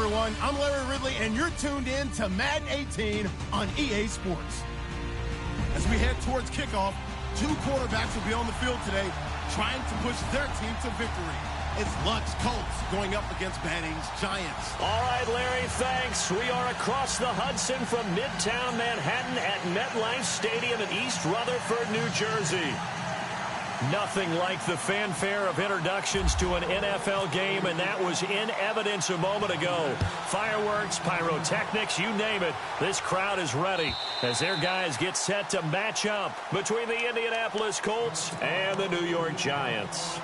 everyone. I'm Larry Ridley, and you're tuned in to Madden 18 on EA Sports. As we head towards kickoff, two quarterbacks will be on the field today trying to push their team to victory. It's Luck's Colts going up against Manning's Giants. All right, Larry, thanks. We are across the Hudson from Midtown Manhattan at MetLife Stadium in East Rutherford, New Jersey. Nothing like the fanfare of introductions to an NFL game, and that was in evidence a moment ago. Fireworks, pyrotechnics, you name it. This crowd is ready as their guys get set to match up between the Indianapolis Colts and the New York Giants.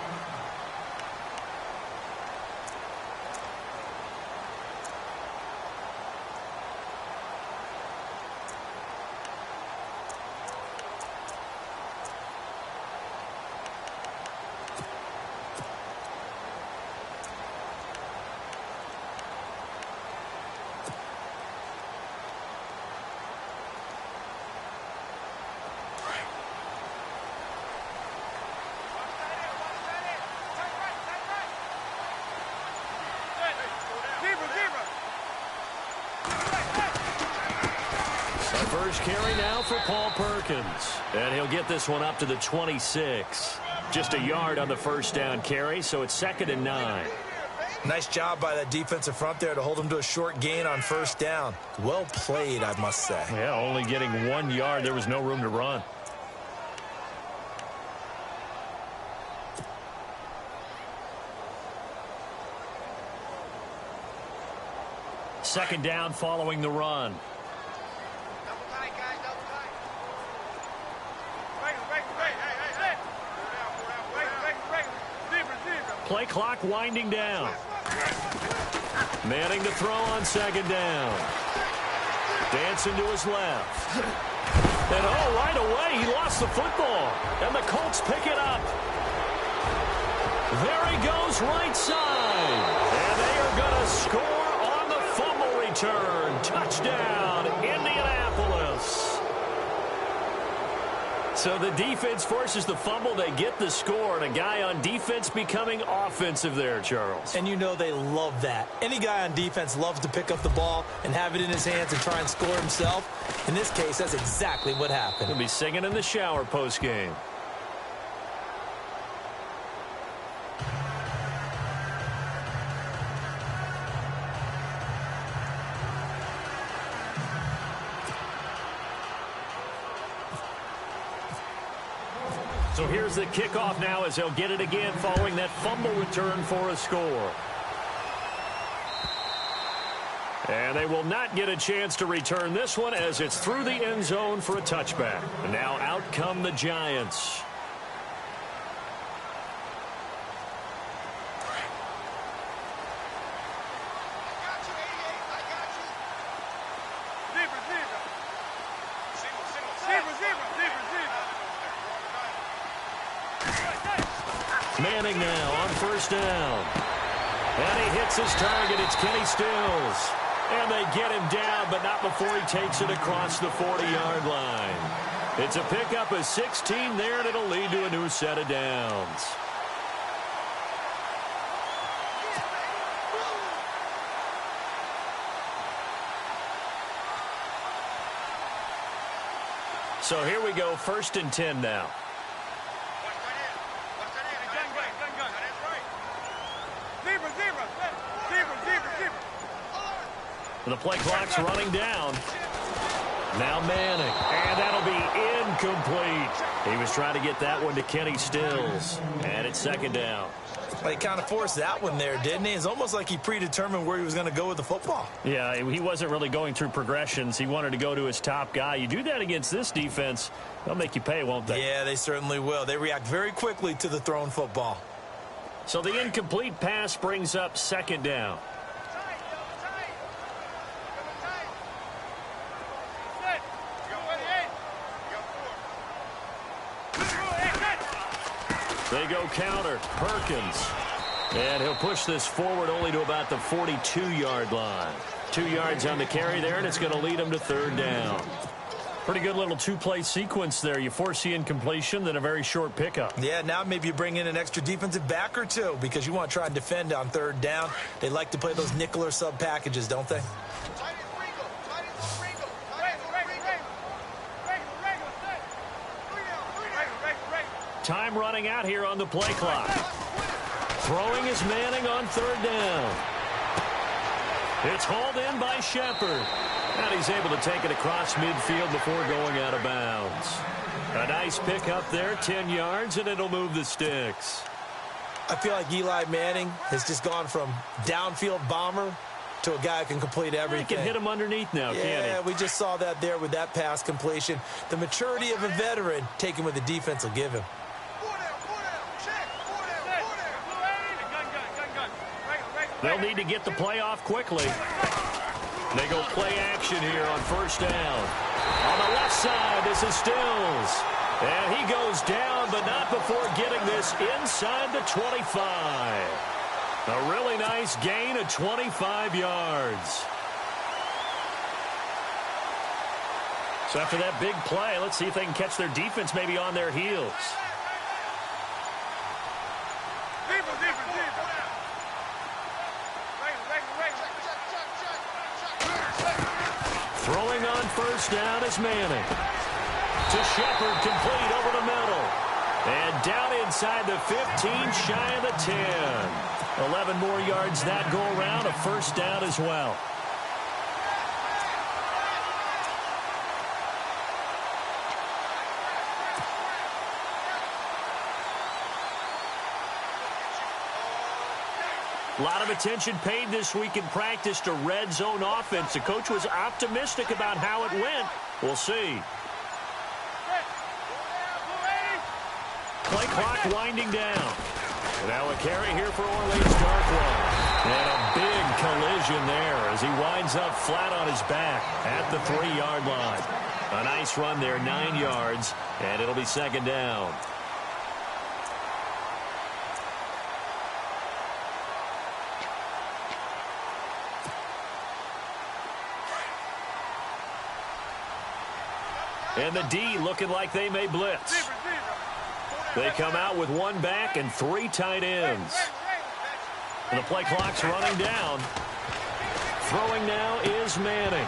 First carry now for Paul Perkins. And he'll get this one up to the 26. Just a yard on the first down carry, so it's 2nd and 9. Nice job by that defensive front there to hold him to a short gain on first down. Well played, I must say. Yeah, only getting 1 yard. There was no room to run. Second down following the run. Play clock winding down. Manning to throw on second down. Dancing to his left. And right away he lost the football. And the Colts pick it up. There he goes right side. And they are going to score on the fumble return. Touchdown, Indianapolis. So the defense forces the fumble. They get the score, and a guy on defense becoming offensive there, Charles. And you know they love that. Any guy on defense loves to pick up the ball and have it in his hands and try and score himself. In this case, that's exactly what happened. He'll be singing in the shower post-game. So here's the kickoff now as they'll get it again following that fumble return for a score. And they will not get a chance to return this one as it's through the end zone for a touchback. And now out come the Giants. Manning now on first down. And he hits his target. It's Kenny Stills. And they get him down, but not before he takes it across the 40-yard line. It's a pickup of 16 there, and it'll lead to a new set of downs. So here we go, 1st and 10 now. The play clock's running down. Now Manning. And that'll be incomplete. He was trying to get that one to Kenny Stills. And it's 2nd down. Well, he kind of forced that one there, didn't he? It's almost like he predetermined where he was going to go with the football. Yeah, he wasn't really going through progressions. He wanted to go to his top guy. You do that against this defense, they'll make you pay, won't they? Yeah, they certainly will. They react very quickly to the thrown football. So the incomplete pass brings up 2nd down. They go counter. Perkins. And he'll push this forward only to about the 42-yard line. 2 yards on the carry there, and it's going to lead him to 3rd down. Pretty good little two-play sequence there. You force the incompletion, then a very short pickup. Yeah, now maybe you bring in an extra defensive back or two because you want to try and defend on third down. They like to play those nickel or sub packages, don't they? Time running out here on the play clock. Throwing is Manning on third down. It's hauled in by Shepard. And he's able to take it across midfield before going out of bounds. A nice pickup there, 10 yards, and it'll move the sticks. I feel like Eli Manning has just gone from downfield bomber to a guy who can complete everything. He can hit him underneath now, can't he? Yeah, we just saw that there with that pass completion. The maturity of a veteran taking what the defense will give him. They'll need to get the play off quickly. They go play action here on first down. On the left side, this is Stills. And he goes down, but not before getting this inside the 25. A really nice gain of 25 yards. So after that big play, let's see if they can catch their defense maybe on their heels. Throwing on first down is Manning. To Shepard, complete over the middle. And down inside the 15, shy of the 10. 11 more yards that go around, a first down as well. A lot of attention paid this week in practice to red zone offense. The coach was optimistic about how it went. We'll see. Play clock winding down. Now a carry here for Orleans Darkwa. And a big collision there as he winds up flat on his back at the 3-yard line. A nice run there, 9 yards, and it'll be second down. And the D looking like they may blitz. They come out with one back and 3 tight ends. And the play clock's running down. Throwing now is Manning.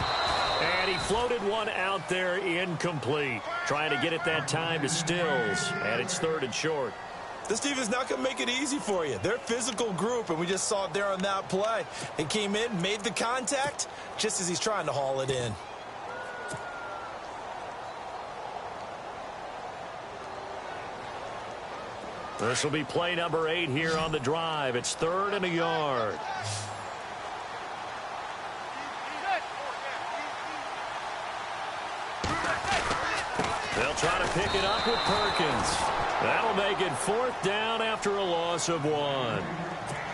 And he floated one out there incomplete. Trying to get it that time to Stills. And it's 3rd and short. This team is not going to make it easy for you. They're a physical group, and we just saw it there on that play. He came in, made the contact, just as he's trying to haul it in. This will be play number 8 here on the drive. It's 3rd and a yard. They'll try to pick it up with Perkins. That'll make it 4th down after a loss of 1.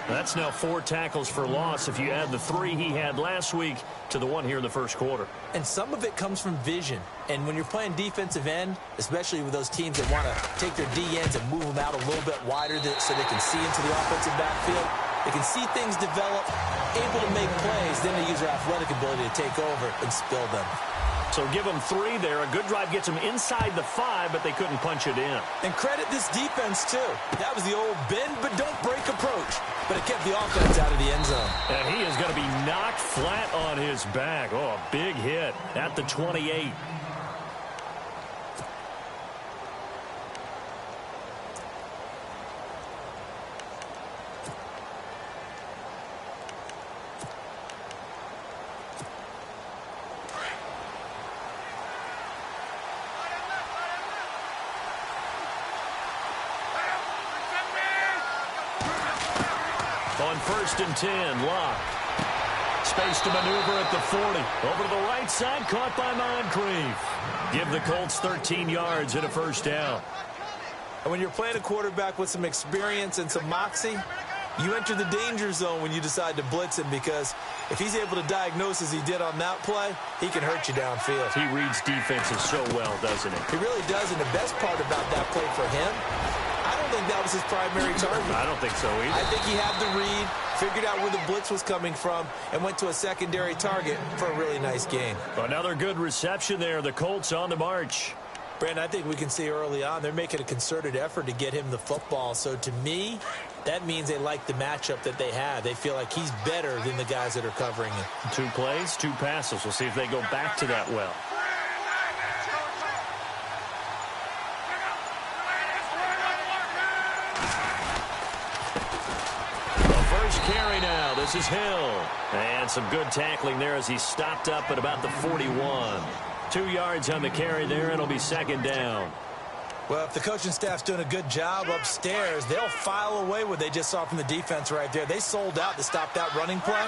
That's now 4 tackles for loss if you add the 3 he had last week to the 1 here in the first quarter. And some of it comes from vision. And when you're playing defensive end, especially with those teams that want to take their D ends and move them out a little bit wider so they can see into the offensive backfield, they can see things develop, able to make plays, then they use their athletic ability to take over and spill them. So give them 3 there. A good drive gets them inside the 5, but they couldn't punch it in. And credit this defense, too. That was the old bend but don't break approach. But it kept the offense out of the end zone. And he is going to be knocked flat on his back. Oh, a big hit at the 28. On 1st and 10, Locke. Space to maneuver at the 40. Over to the right side, caught by Moncrief. Give the Colts 13 yards and a first down. And when you're playing a quarterback with some experience and some moxie, you enter the danger zone when you decide to blitz him, because if he's able to diagnose as he did on that play, he can hurt you downfield. He reads defenses so well, doesn't he? He really does, and the best part about that play for him I don't think that was his primary target. I don't think so either. I think he had the read, figured out where the blitz was coming from, and went to a secondary target for a really nice gain. Another good reception there. The Colts on the march. Brandon, I think we can see early on they're making a concerted effort to get him the football. So to me, that means they like the matchup that they have. They feel like he's better than the guys that are covering him. 2 plays, 2 passes. We'll see if they go back to that well. The first carry now. This is Hill. And some good tackling there as he stopped up at about the 41. 2 yards on the carry there. It'll be second down. Well, if the coaching staff's doing a good job upstairs, they'll file away what they just saw from the defense right there. They sold out to stop that running play.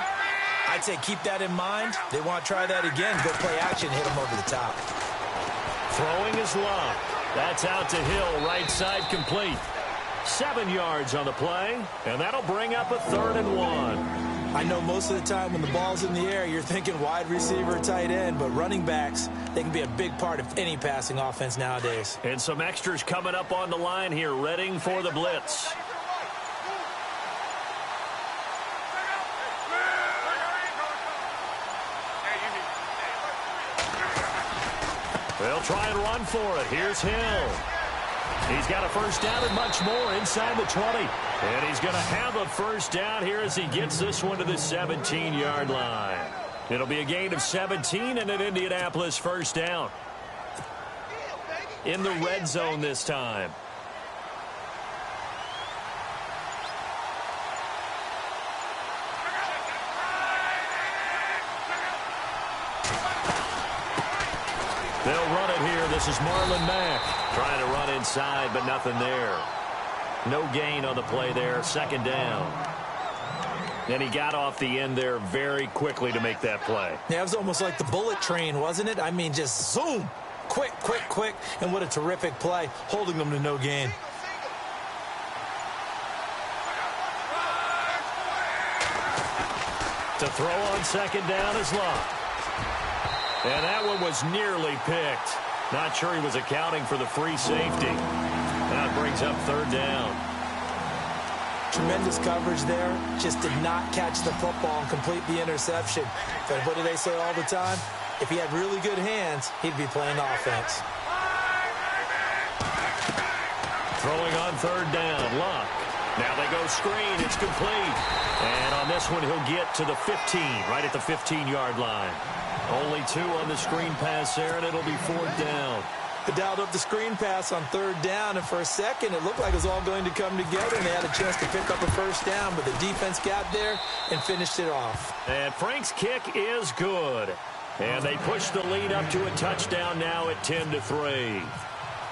I'd say keep that in mind. They want to try that again. Go play action, hit them over the top. Throwing is Love. That's out to Hill, right side complete. 7 yards on the play, and that'll bring up a 3rd and 1. I know most of the time when the ball's in the air, you're thinking wide receiver, tight end, but running backs, they can be a big part of any passing offense nowadays. And some extras coming up on the line here, readying for the blitz. They'll try and run for it. Here's Hill. He's got a first down and much more inside the 20. And he's going to have a first down here as he gets this one to the 17-yard line. It'll be a gain of 17 and an Indianapolis first down. In the red zone this time. They'll run it here. This is Marlon Mack trying to run inside, but nothing there. No gain on the play there. Second down. And he got off the end there very quickly to make that play. Yeah, it was almost like the bullet train, wasn't it? I mean, just zoom. Quick, quick, quick. And what a terrific play, holding them to no gain. To throw on second down is Love. And that one was nearly picked. Not sure he was accounting for the free safety. That brings up 3rd down. Tremendous coverage there. Just did not catch the football and complete the interception. But what do they say all the time? If he had really good hands, he'd be playing offense. Throwing on 3rd down. Luck. Now they go screen. It's complete. And on this one, he'll get to the 15, right at the 15-yard line. Only 2 on the screen pass there, and it'll be 4th down. They dialed up the screen pass on 3rd down, and for a second, it looked like it was all going to come together, and they had a chance to pick up a first down, but the defense got there and finished it off. And Frank's kick is good. And they push the lead up to a touchdown now at 10-3.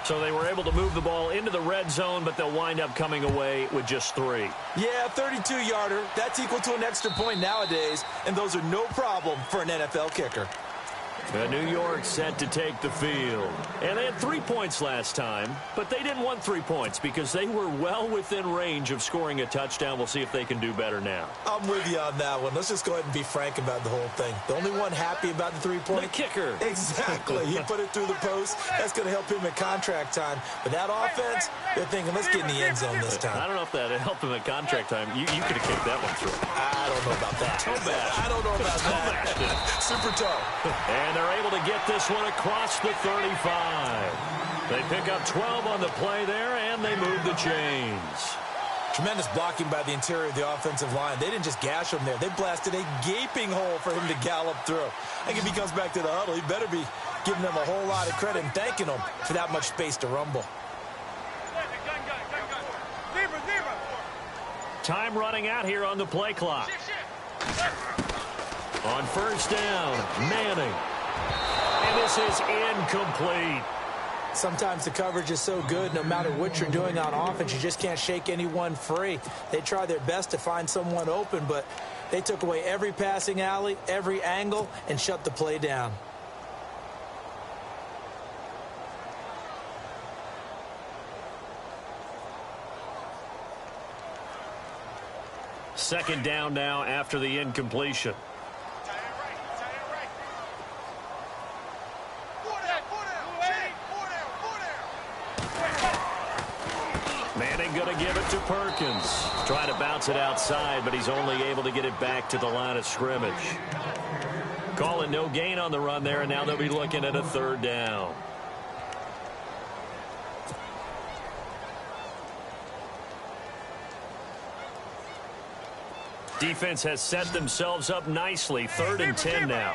So they were able to move the ball into the red zone, but they'll wind up coming away with just 3. Yeah, 32-yarder. That's equal to an extra point nowadays, and those are no problem for an NFL kicker. New York set to take the field. And they had 3 points last time, but they didn't want 3 points because they were well within range of scoring a touchdown. We'll see if they can do better now. I'm with you on that one. Let's just go ahead and be frank about the whole thing. The only one happy about the 3-point? The kicker. Exactly. He put it through the post. That's going to help him at contract time. But that offense, they're thinking, let's get in the end zone this time. I don't know if that helped him at contract time. You could have kicked that one through. I don't know about that. I don't know about that. Super tough. And they're able to get this one across the 35. They pick up 12 on the play there, and they move the chains. Tremendous blocking by the interior of the offensive line. They didn't just gash him there. They blasted a gaping hole for him to gallop through. I think if he comes back to the huddle, he better be giving them a whole lot of credit and thanking them for that much space to rumble. Time running out here on the play clock. On first down, Manning. And this is incomplete. Sometimes the coverage is so good, no matter what you're doing on offense, you just can't shake anyone free. They try their best to find someone open, but they took away every passing alley, every angle, and shut the play down. Second down now after the incompletion. Manning going to give it to Perkins. Trying to bounce it outside, but he's only able to get it back to the line of scrimmage. Calling no gain on the run there, and now they'll be looking at a third down. Defense has set themselves up nicely. 3rd and 10 now.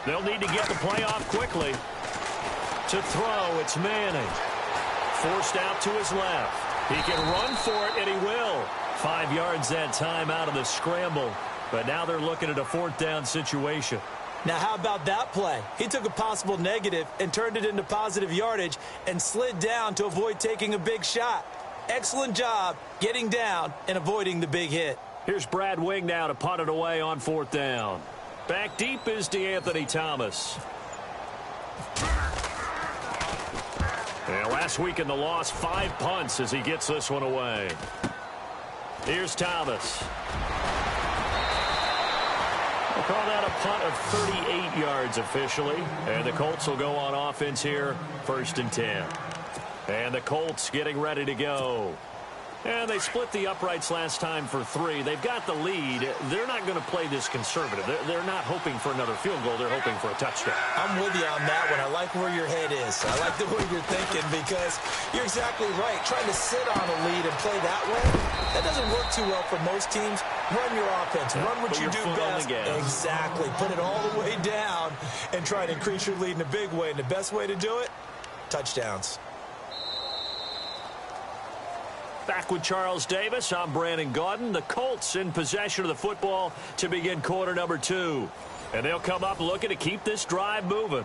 They'll need to get the play off quickly. To throw, it's Manning. Forced out to his left. He can run for it, and he will. 5 yards that time out of the scramble. But now they're looking at a 4th down situation. Now, how about that play? He took a possible negative and turned it into positive yardage and slid down to avoid taking a big shot. Excellent job getting down and avoiding the big hit. Here's Brad Wing now to punt it away on 4th down. Back deep is DeAnthony Thomas. And last week in the loss, 5 punts as he gets this one away. Here's Thomas. We'll call that a punt of 38 yards officially. And the Colts will go on offense here, 1st and 10. And the Colts getting ready to go. And they split the uprights last time for 3. They've got the lead. They're not going to play this conservative. They're not hoping for another field goal. They're hoping for a touchdown. I'm with you on that one. I like where your head is. I like the way you're thinking because you're exactly right. Trying to sit on a lead and play that way, that doesn't work too well for most teams. Run your offense. Run what you do best. Exactly. Put it all the way down and try to increase your lead in a big way. And the best way to do it, touchdowns. Back with Charles Davis, I'm Brandon Gaudin. The Colts in possession of the football to begin quarter number 2. And they'll come up looking to keep this drive moving.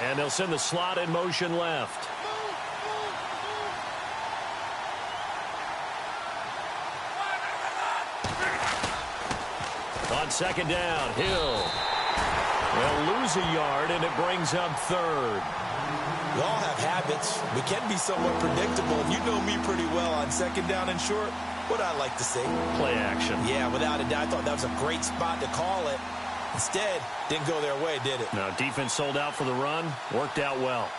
And they'll send the slot in motion left. On 2nd down, Hill. They'll lose a yard, and it brings up 3rd. We all have habits. We can be somewhat predictable. And you know me pretty well on 2nd down and short. What I like to see. Play action. Yeah, without a doubt. I thought that was a great spot to call it. Instead, didn't go their way, did it? No, defense sold out for the run. Worked out well.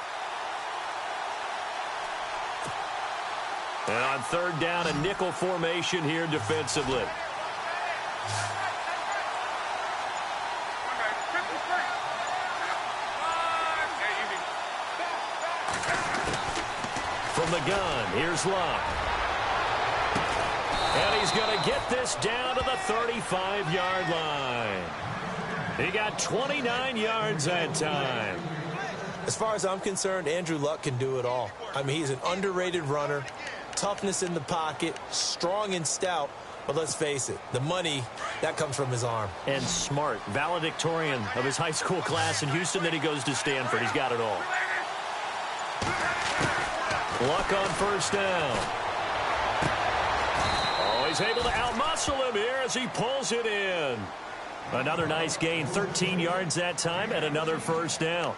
And on 3rd down, a nickel formation here defensively. From the gun, here's Luck. And he's going to get this down to the 35-yard line. He got 29 yards that time. As far as I'm concerned, Andrew Luck can do it all. I mean, he's an underrated runner, toughness in the pocket, strong and stout. But let's face it, the money, that comes from his arm. And smart, valedictorian of his high school class in Houston. Then he goes to Stanford. He's got it all. Luck on 1st down. Oh, he's able to outmuscle him here as he pulls it in. Another nice gain, 13 yards that time, and another 1st down.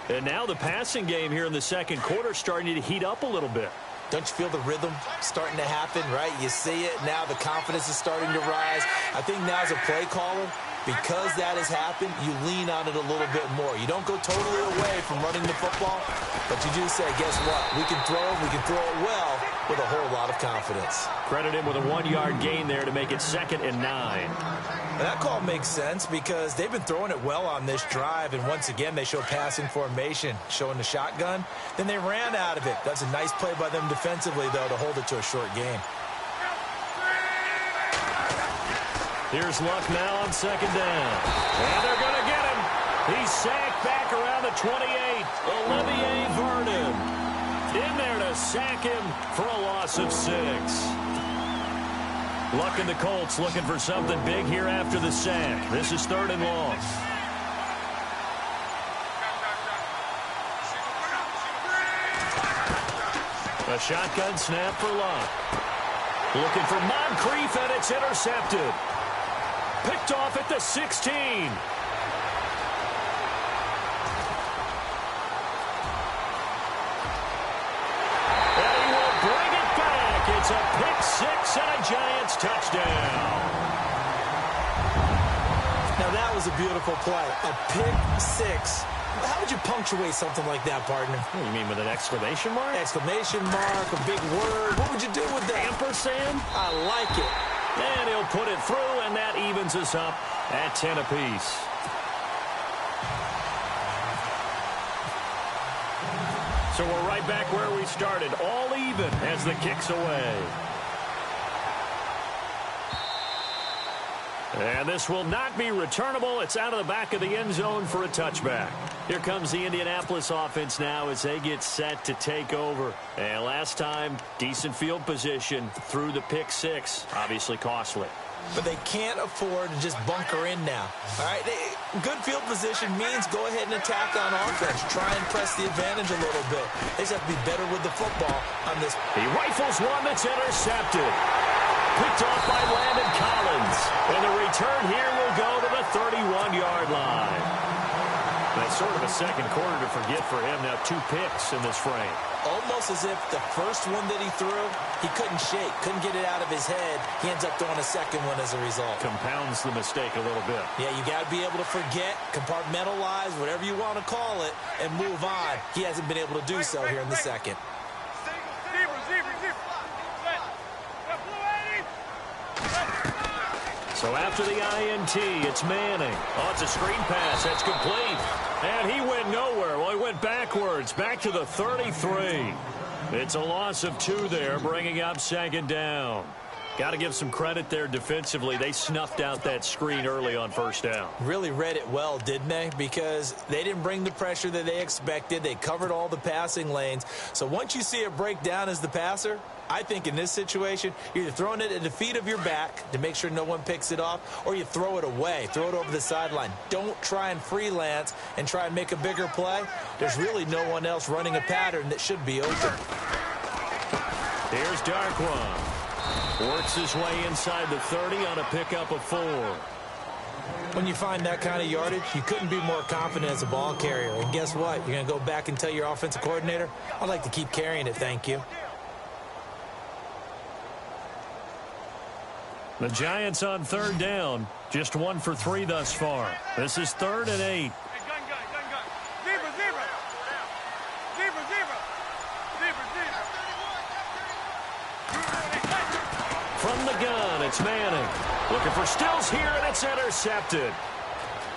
And now the passing game here in the 2nd quarter starting to heat up a little bit. Don't you feel the rhythm starting to happen, right? You see it. Now the confidence is starting to rise. I think now as a play caller, because that has happened, you lean on it a little bit more. You don't go totally away from running the football, but you do say, guess what? We can throw it well with a whole lot of confidence. Credit him with a 1-yard gain there to make it 2nd and 9. And that call makes sense because they've been throwing it well on this drive, and once again they show passing formation, showing the shotgun. Then they ran out of it. That's a nice play by them defensively, though, to hold it to a short game. Here's Luck now on 2nd down. And they're going to get him. He's sacked back around the 28. Olivier Vernon in there to sack him for a loss of 6. Luck and the Colts looking for something big here after the sack. This is 3rd and long. A shotgun snap for Luck. Looking for Moncrief, and it's intercepted. Picked off at the 16. six and a Giants touchdown. Now that was a beautiful play. A pick six. How would you punctuate something like that, partner? You mean with an exclamation mark? Exclamation mark, a big word. What would you do with that? Ampersand? I like it. And he'll put it through, and that evens us up at 10 apiece. So we're right back where we started, all even as the kick's away. And this will not be returnable. It's out of the back of the end zone for a touchback. Here comes the Indianapolis offense now as they get set to take over. And last time, decent field position through the pick six. Obviously costly. But they can't afford to just bunker in now. All right, good field position means go ahead and attack on offense. Try and press the advantage a little bit. They just have to be better with the football on this. He rifles one that's intercepted. Picked off by Landon Collins. And the return here will go to the 31-yard line. That's sort of a second quarter to forget for him. Now 2 picks in this frame. Almost as if the first one that he threw, he couldn't shake, couldn't get it out of his head. He ends up throwing a second one as a result. Compounds the mistake a little bit. Yeah, you got to be able to forget, compartmentalize, whatever you want to call it, and move on. He hasn't been able to do so here in the second. So after the INT, it's Manning. Oh, it's a screen pass. That's complete. And he went nowhere. Well, he went backwards, back to the 33. It's a loss of 2 there, bringing up second down. Got to give some credit there defensively. They snuffed out that screen early on first down. Really read it well, didn't they? Because they didn't bring the pressure that they expected. They covered all the passing lanes. So once you see it break down as the passer, I think in this situation, you're either throwing it at the feet of your back to make sure no one picks it off, or you throw it away, throw it over the sideline. Don't try and freelance and try and make a bigger play. There's really no one else running a pattern that should be open. Here's Darquan. Works his way inside the 30 on a pickup of 4. When you find that kind of yardage, you couldn't be more confident as a ball carrier. And guess what? You're going to go back and tell your offensive coordinator, I'd like to keep carrying it, thank you. The Giants on third down, just 1 for 3 thus far. This is 3rd and 8. From the gun, it's Manning. Looking for Stills here, and it's intercepted.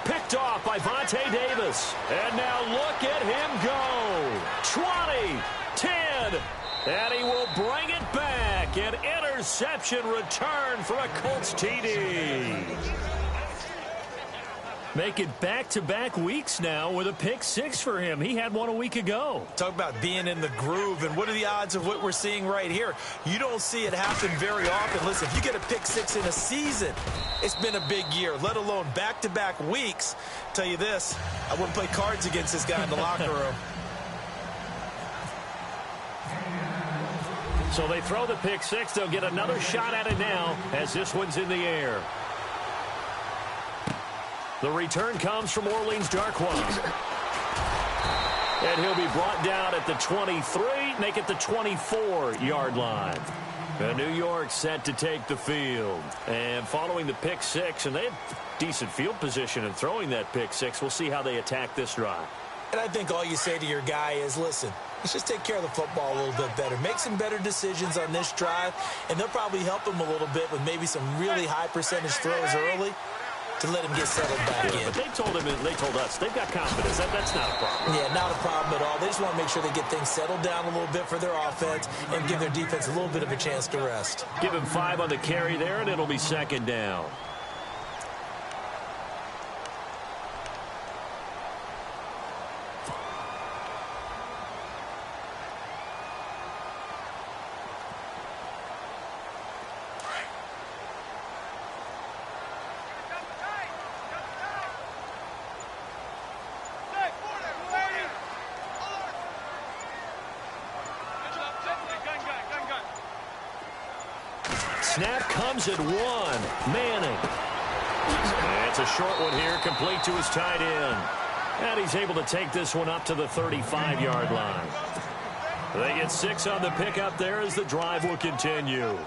Picked off by Vontae Davis. And now look at him go. 20, 10, and he will bring it back. An interception return for a Colts TD. Make it back-to-back weeks now with a pick 6 for him. He had one a week ago. Talk about being in the groove, and what are the odds of what we're seeing right here? You don't see it happen very often. Listen, if you get a pick 6 in a season, it's been a big year, let alone back-to-back weeks. Tell you this, I wouldn't play cards against this guy in the locker room. So they throw the pick 6. They'll get another shot at it now as this one's in the air. The return comes from Orleans Darquan. And he'll be brought down at the 23, make it the 24-yard line. And New York set to take the field. And following the pick 6, and they have decent field position in throwing that pick 6. We'll see how they attack this drive. And I think all you say to your guy is, listen, let's just take care of the football a little bit better. Make some better decisions on this drive, and they'll probably help him a little bit with maybe some really high percentage throws early to let him get settled back in. But they told him, and they told us, they've got confidence. That's not a problem. Yeah, not a problem at all. They just want to make sure they get things settled down a little bit for their offense and give their defense a little bit of a chance to rest. Give him 5 on the carry there, and it'll be second down. Snap comes at 1. Manning. And it's a short one here, complete to his tight end. And he's able to take this one up to the 35-yard line. They get 6 on the pickup there as the drive will continue.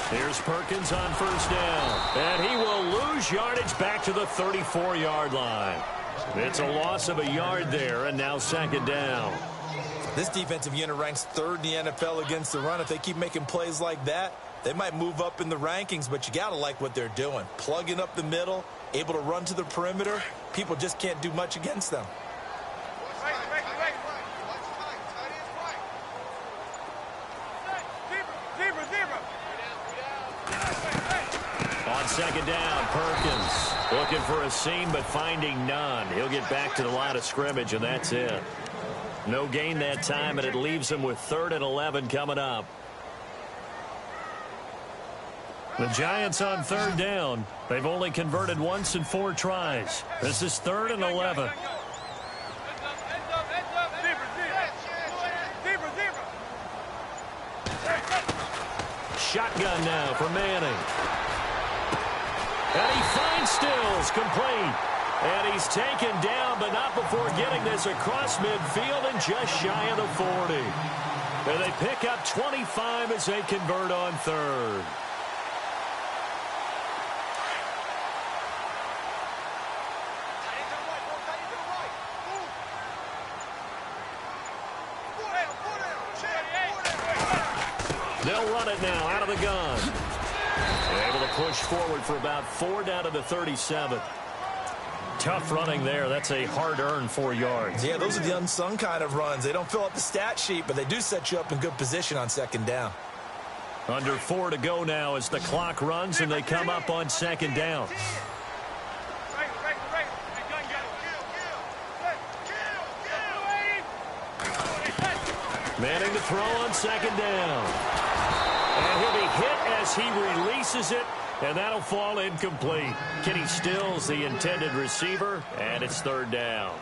Here's Perkins on first down. And he will lose yardage back to the 34-yard line. It's a loss of a yard there, and now second down. This defensive unit ranks third in the NFL against the run. If they keep making plays like that, they might move up in the rankings, but you got to like what they're doing. Plugging up the middle, able to run to the perimeter. People just can't do much against them. On second down, Perkins looking for a seam but finding none. He'll get back to the line of scrimmage, and that's it. No gain that time, and it leaves him with 3rd and 11 coming up. The Giants on 3rd down. They've only converted once in 4 tries. This is 3rd and 11. Shotgun now for Manning. And he finds Stills, complete. And he's taken down, but not before getting this across midfield and just shy of the 40. And they pick up 25 as they convert on 3rd. They'll run it now out of the gun. Able to push forward for about 4 down to the 37. Tough running there. That's a hard-earned 4 yards. Yeah, those are the unsung kind of runs. They don't fill up the stat sheet, but they do set you up in good position on second down. Under 4 to go now as the clock runs and they come up on second down. Manning to throw on second down. And he'll be hit as he releases it, and that'll fall incomplete. Kenny Stills, the intended receiver, and it's 3rd down.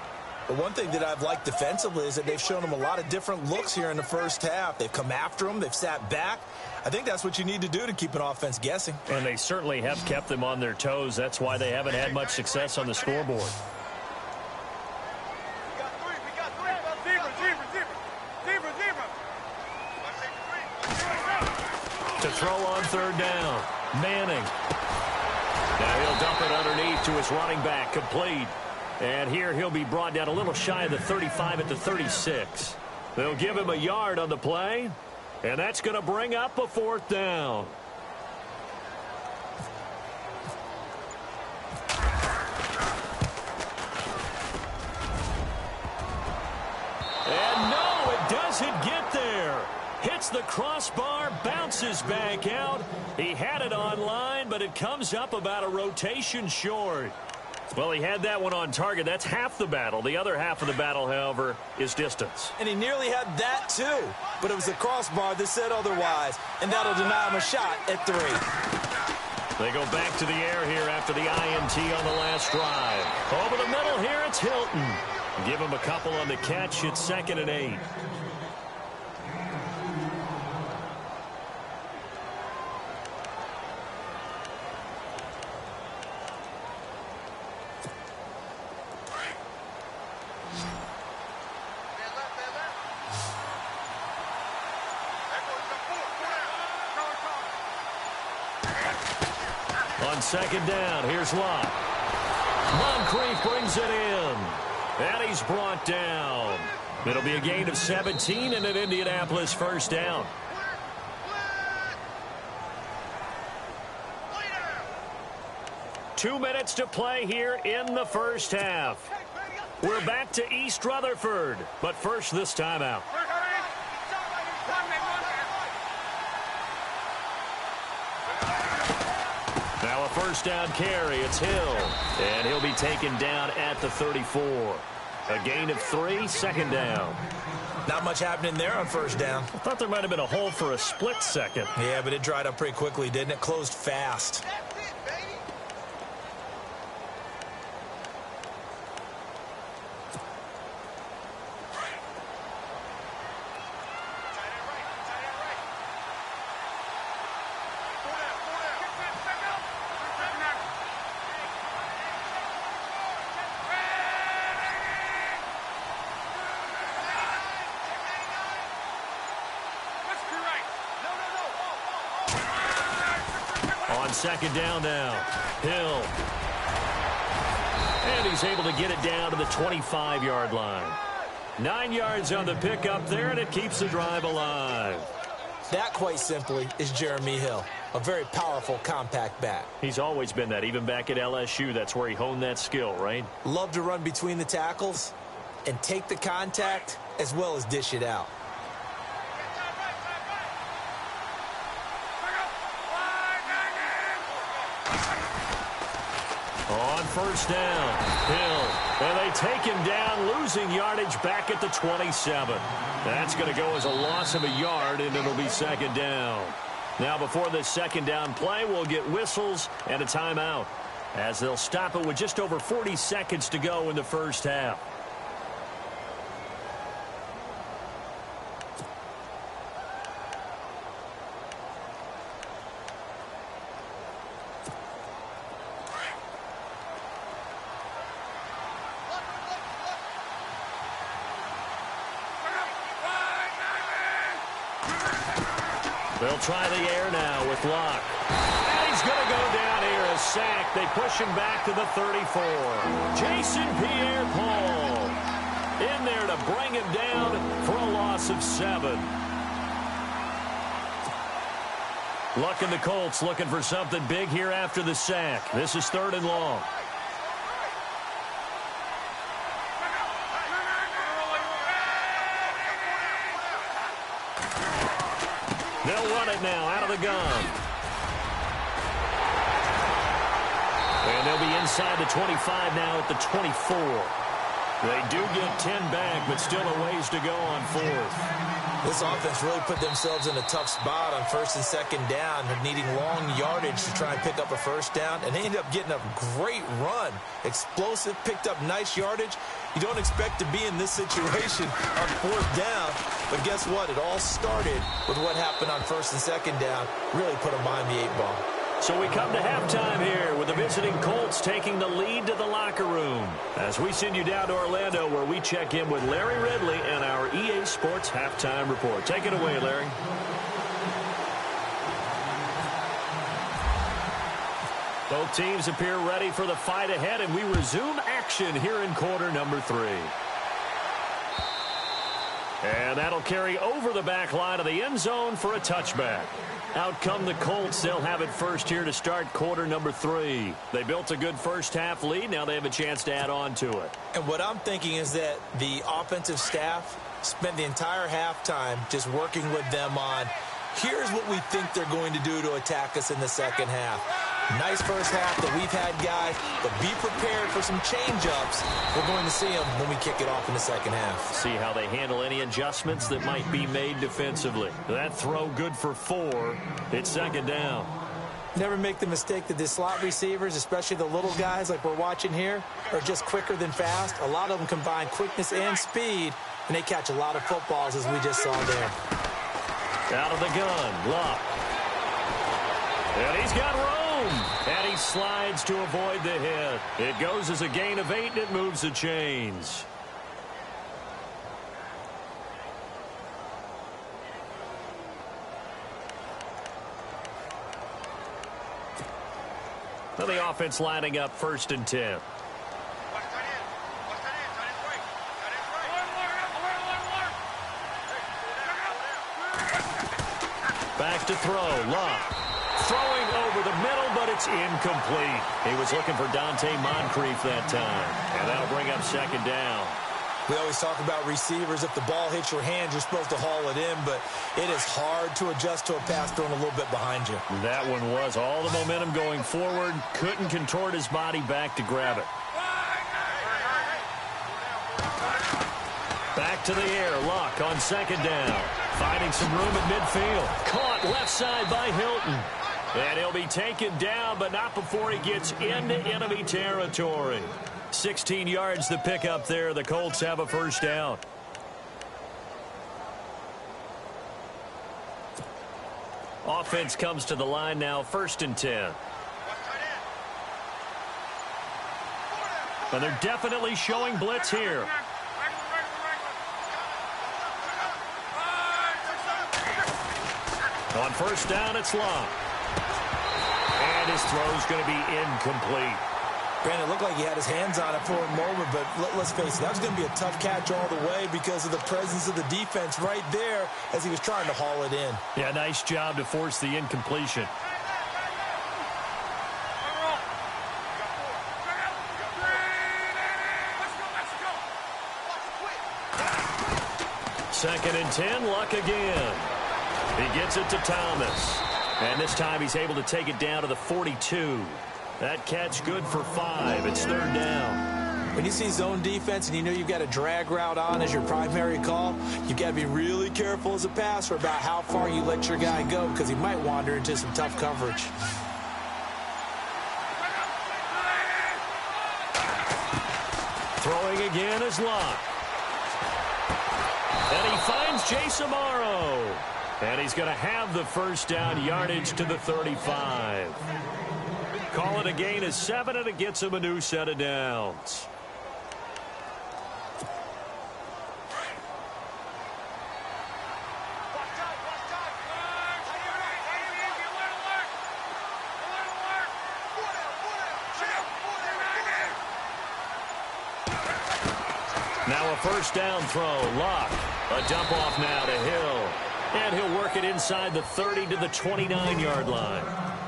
But one thing that I've liked defensively is that they've shown him a lot of different looks here in the first half. They've come after him. They've sat back. I think that's what you need to do to keep an offense guessing. And they certainly have kept them on their toes. That's why they haven't had much success on the scoreboard. To throw on 3rd down. Manning. Now he'll dump it underneath to his running back, complete. And here he'll be brought down a little shy of the 35 at the 36. They'll give him a yard on the play, and that's going to bring up a 4th down. And no, it doesn't get there. Hits the crossbar, bounces back out. He had it on line, but it comes up about a rotation short. Well, he had that one on target. That's half the battle. The other half of the battle, however, is distance. And he nearly had that, too. But it was the crossbar that said otherwise, and that'll deny him a shot at 3. They go back to the air here after the INT on the last drive. Over the middle here, it's Hilton. Give him a couple on the catch. It's 2nd and 8. On second down, here's Lott. Moncrief brings it in. And he's brought down. It'll be a gain of 17 and an Indianapolis 1st down. Two minutes to play here in the first half. We're back to East Rutherford, but first this timeout. Now a 1st down carry. It's Hill, and he'll be taken down at the 34. A gain of 3, 2nd down. Not much happening there on 1st down. I thought there might have been a hole for a split second. Yeah, but it dried up pretty quickly, didn't it? Closed fast. On second down now, Hill. And he's able to get it down to the 25-yard line. 9 yards on the pickup there, and it keeps the drive alive. That, quite simply, is Jeremy Hill. A very powerful, compact back. He's always been that, even back at LSU. That's where he honed that skill, right? Love to run between the tackles and take the contact as well as dish it out. On first down, Hill. And they take him down, losing yardage back at the 27. That's going to go as a loss of a yard, and it'll be second down. Now, before this second down play, we'll get whistles and a timeout, as they'll stop it with just over 40 seconds to go in the first half. They'll try the air now with Locke. And he's going to go down here, a sack. They push him back to the 34. Jason Pierre-Paul in there to bring him down for a loss of 7. Luck and the Colts looking for something big here after the sack. This is 3rd and long. They'll run it now out of the gun. And they'll be inside the 25 now at the 24. They do get 10 back, but still a ways to go on 4th. This offense really put themselves in a tough spot on 1st and 2nd down. They're needing long yardage to try and pick up a first down, and they ended up getting a great run. Explosive, picked up nice yardage. You don't expect to be in this situation on 4th down, but guess what? It all started with what happened on 1st and 2nd down. Really put them behind the 8 ball. So we come to halftime here with the visiting Colts taking the lead to the locker room, as we send you down to Orlando, where we check in with Larry Ridley and our EA Sports Halftime Report. Take it away, Larry. Both teams appear ready for the fight ahead, and we resume action here in quarter number 3. And that'll carry over the back line of the end zone for a touchback. Out come the Colts. They'll have it first here to start quarter number 3. They built a good first half lead. Now they have a chance to add on to it. And what I'm thinking is that the offensive staff spent the entire halftime just working with them on, here's what we think they're going to do to attack us in the second half. Nice first half that we've had, guys, but be prepared for some change-ups. We're going to see them when we kick it off in the second half. See how they handle any adjustments that might be made defensively. That throw good for 4. It's second down. Never make the mistake that the slot receivers, especially the little guys like we're watching here, are just quicker than fast. A lot of them combine quickness and speed, and they catch a lot of footballs, as we just saw there. Out of the gun, Locke. And he's got room. And he slides to avoid the hit. It goes as a gain of 8, and it moves the chains. Now the offense lining up 1st and 10. Back to throw, Locke. Throwing over the middle, but it's incomplete. He was looking for Dante Moncrief that time. And that'll bring up second down. We always talk about receivers. If the ball hits your hands, you're supposed to haul it in, but it is hard to adjust to a pass thrown a little bit behind you. That one was all the momentum going forward. Couldn't contort his body back to grab it. Back to the air. Locke on second down. Finding some room at midfield. Caught left side by Hilton. And he'll be taken down, but not before he gets into enemy territory. 16 yards to pick up there. The Colts have a first down. Offense comes to the line now, 1st and 10. And they're definitely showing blitz here. On first down, it's Locke. And his throw's going to be incomplete. Brandon, it looked like he had his hands on it for a moment, but let's face it, that was going to be a tough catch all the way because of the presence of the defense right there as he was trying to haul it in. Yeah, nice job to force the incompletion. Second and 10, Luck again. He gets it to Thomas. And this time he's able to take it down to the 42. That catch good for 5. It's third down. When you see zone defense and you know you've got a drag route on as your primary call, you've got to be really careful as a passer about how far you let your guy go because he might wander into some tough coverage. Throwing again is Luck. And he finds Jace Amaro. And he's going to have the first down, yardage to the 35. Call it a gain of 7, and it gets him a new set of downs. Now a first down throw. Luck. A dump off now to Hill. And he'll work it inside the 30 to the 29-yard line.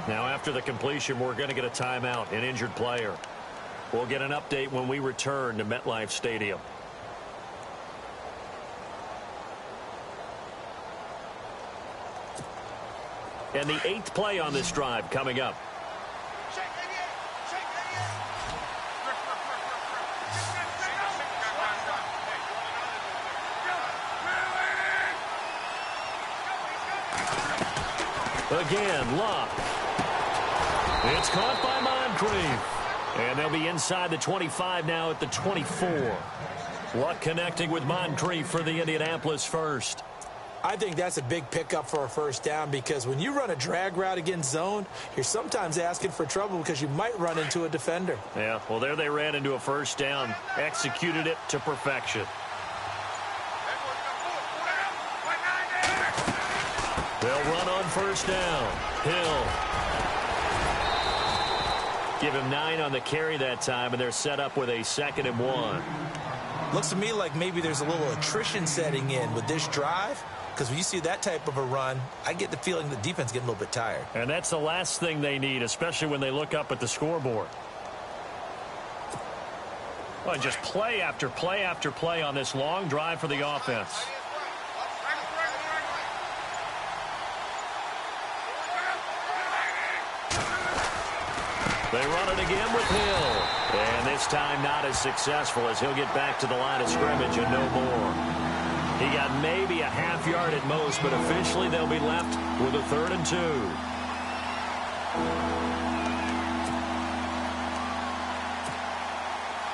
Now after the completion, we're going to get a timeout, an injured player. We'll get an update when we return to MetLife Stadium. And the 8th play on this drive coming up. Again, Luck. It's caught by Moncrief. And they'll be inside the 25 now at the 24. Luck connecting with Moncrief for the Indianapolis first. I think that's a big pickup for a first down because when you run a drag route against zone, you're sometimes asking for trouble because you might run into a defender. Yeah, well, there they ran into a first down, executed it to perfection. They'll run on first down. Hill. Give him 9 on the carry that time, and they're set up with a 2nd and 1. Looks to me like maybe there's a little attrition setting in with this drive, because when you see that type of a run, I get the feeling the defense getting a little bit tired. And that's the last thing they need, especially when they look up at the scoreboard. Well, just play after play after play on this long drive for the offense. They run it again with Hill. And this time not as successful as he'll get back to the line of scrimmage and no more. He got maybe a half yard at most, but officially they'll be left with a 3rd and 2.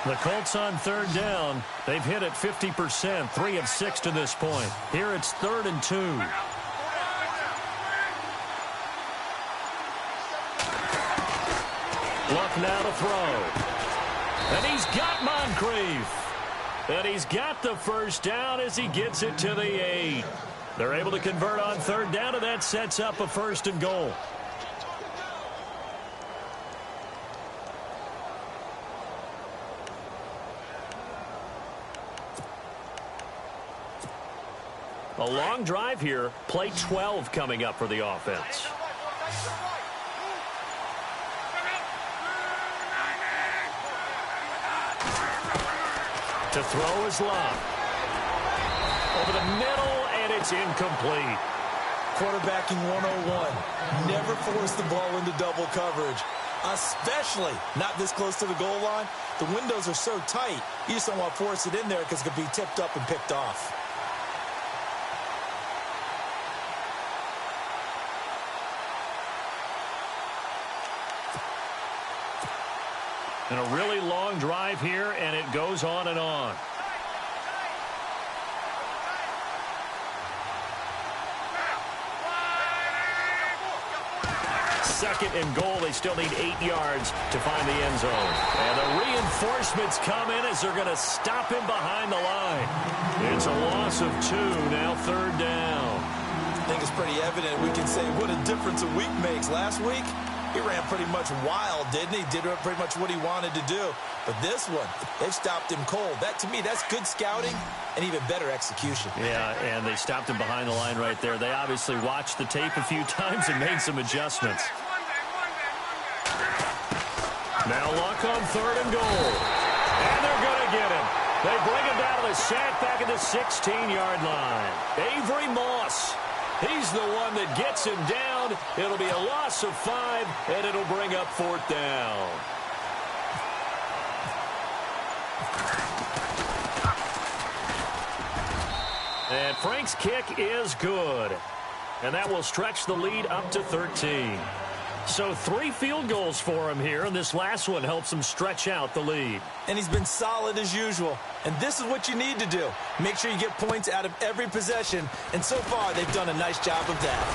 The Colts on 3rd down. They've hit it 50%, 3 of 6 to this point. Here it's 3rd and 2. Luck now to throw. And he's got Moncrief. And he's got the first down as he gets it to the 8. They're able to convert on 3rd down, and that sets up a 1st and goal. A long drive here. Play 12 coming up for the offense. To throw is Luck. Over the middle, and it's incomplete. Quarterbacking 101. Never force the ball into double coverage, especially not this close to the goal line. The windows are so tight, you just don't want to force it in there because it could be tipped up and picked off. And a really long drive here, and it goes on and on. Second and goal. They still need 8 yards to find the end zone. And the reinforcements come in as they're going to stop him behind the line. It's a loss of 2, now 3rd down. I think it's pretty evident we can say what a difference a week makes. Last week, He ran pretty much wild, didn't he? Did pretty much what he wanted to do. But this one, they've stopped him cold. That, to me, that's good scouting and even better execution. Yeah, and they stopped him behind the line right there. They obviously watched the tape a few times and made some adjustments. Now Luck on 3rd and goal. And they're going to get him. They bring him down to the sack back at the 16-yard line. Avery Moss. He's the one that gets him down. It'll be a loss of 5, and it'll bring up 4th down. And Frank's kick is good. And that will stretch the lead up to 13. So 3 field goals for him here, and this last one helps him stretch out the lead. And he's been solid as usual. And this is what you need to do. Make sure you get points out of every possession. And so far, they've done a nice job of that.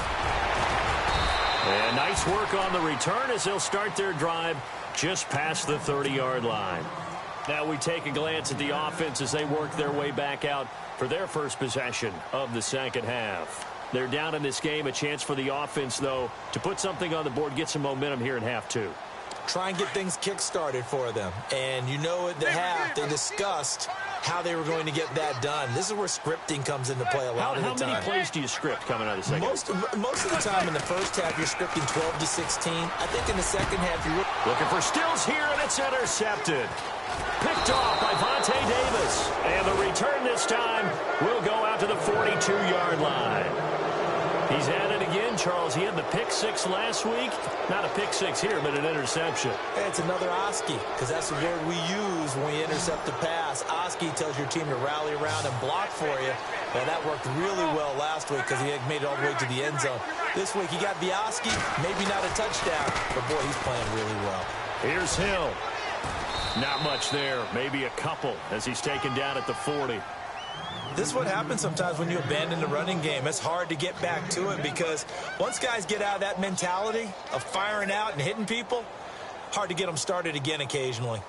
And nice work on the return as they'll start their drive just past the 30-yard line. Now we take a glance at the offense as they work their way back out for their first possession of the second half. They're down in this game. A chance for the offense, though, to put something on the board, get some momentum here in half 2. Try and get things kick-started for them. And you know at the half, they discussed how they were going to get that done. This is where scripting comes into play a lot of the time. How many plays do you script coming out of the second? Most of the time in the first half, you're scripting 12 to 16. I think in the second half, you're looking for Stills here, and it's intercepted. Picked off by Vontae Davis. And the return this time will go out to the 42-yard line. He's at it again, Charles. He had the pick 6 last week. Not a pick 6 here, but an interception. It's another Oski, because that's the word we use when we intercept the pass. Oski tells your team to rally around and block for you. Well, that worked really well last week because he had made it all the way to the end zone. This week he got the Oski, maybe not a touchdown, but boy, he's playing really well. Here's Hill. Not much there, maybe a couple as he's taken down at the 40. This is what happens sometimes when you abandon the running game. It's hard to get back to it because once guys get out of that mentality of firing out and hitting people, hard to get them started again occasionally.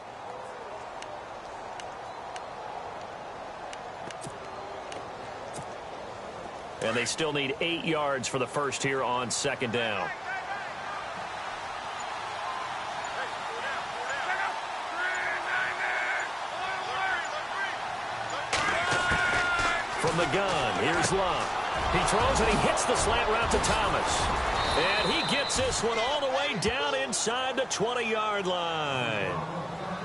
And they still need 8 yards for the first here on 2nd down. From the gun, here's Love. He throws and he hits the slant route to Thomas. And he gets this one all the way down inside the 20-yard line.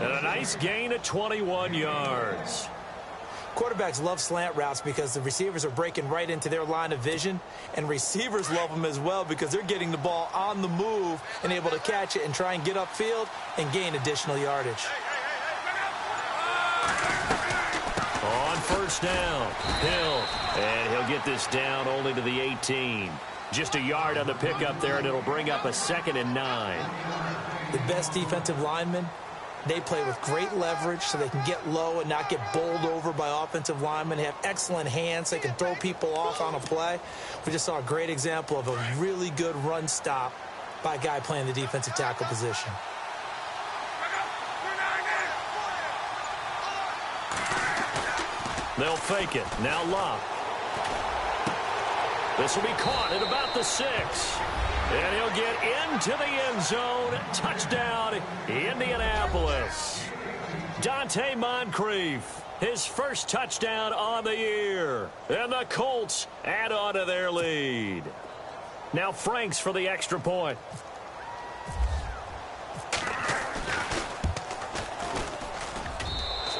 And a nice gain of 21 yards. Quarterbacks love slant routes because the receivers are breaking right into their line of vision, and receivers love them as well because they're getting the ball on the move and able to catch it and try and get upfield and gain additional yardage. On 1st down, Hill, and he'll get this down only to the 18. Just a yard on the pickup there, and it'll bring up a 2nd and 9. The best defensive linemen, they play with great leverage so they can get low and not get bowled over by offensive linemen. They have excellent hands. They can throw people off on a play. We just saw a great example of a really good run stop by a guy playing the defensive tackle position. They'll fake it. Now Love. This will be caught at about the 6. And he'll get into the end zone. Touchdown, Indianapolis. Dante Moncrief, his first touchdown on the year. And the Colts add on to their lead. Now Franks for the extra point.